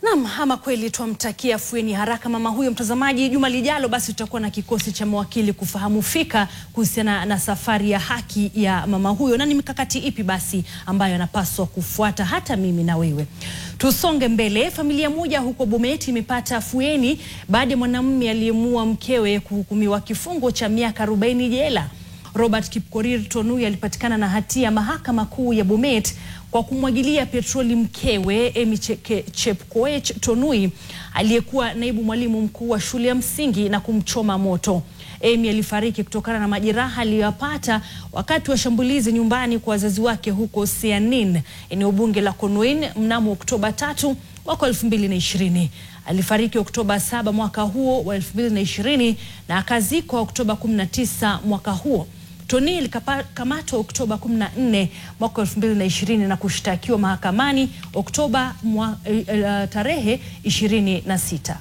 Naam, ama kweli twamtakia afueni haraka mama huyo. Mtazamaji, juma lijalo basi tutakuwa na kikosi cha mawakili kufahamu fika kuhusiana na safari ya haki ya mama huyo na ni mikakati ipi basi ambayo anapaswa kufuata hata mimi na wewe. Tusonge mbele. Familia moja huko Bomet imepata afueni baada ya mwanamume aliyemuua mkewe kuhukumiwa kifungo cha miaka 40 jela. Robert Kipkorir Tonui alipatikana na hatia mahakama kuu ya Bomet kwa kumwagilia petroli mkewe Amy Chepkoech Tonui aliyekuwa naibu mwalimu mkuu wa shule ya msingi na kumchoma moto. Amy alifariki kutokana na majeraha aliyopata wakati wa shambulizi nyumbani kwa wazazi wake huko Sianin, eneo bunge la Konuin mnamo Oktoba 3 mwaka 2020. Alifariki Oktoba 7 mwaka huo wa 2020 na akazikwa Oktoba 19 mwaka huo. Tonui alikamatwa Oktoba 14 mwaka 2020 na kushtakiwa mahakamani Oktoba tarehe 26.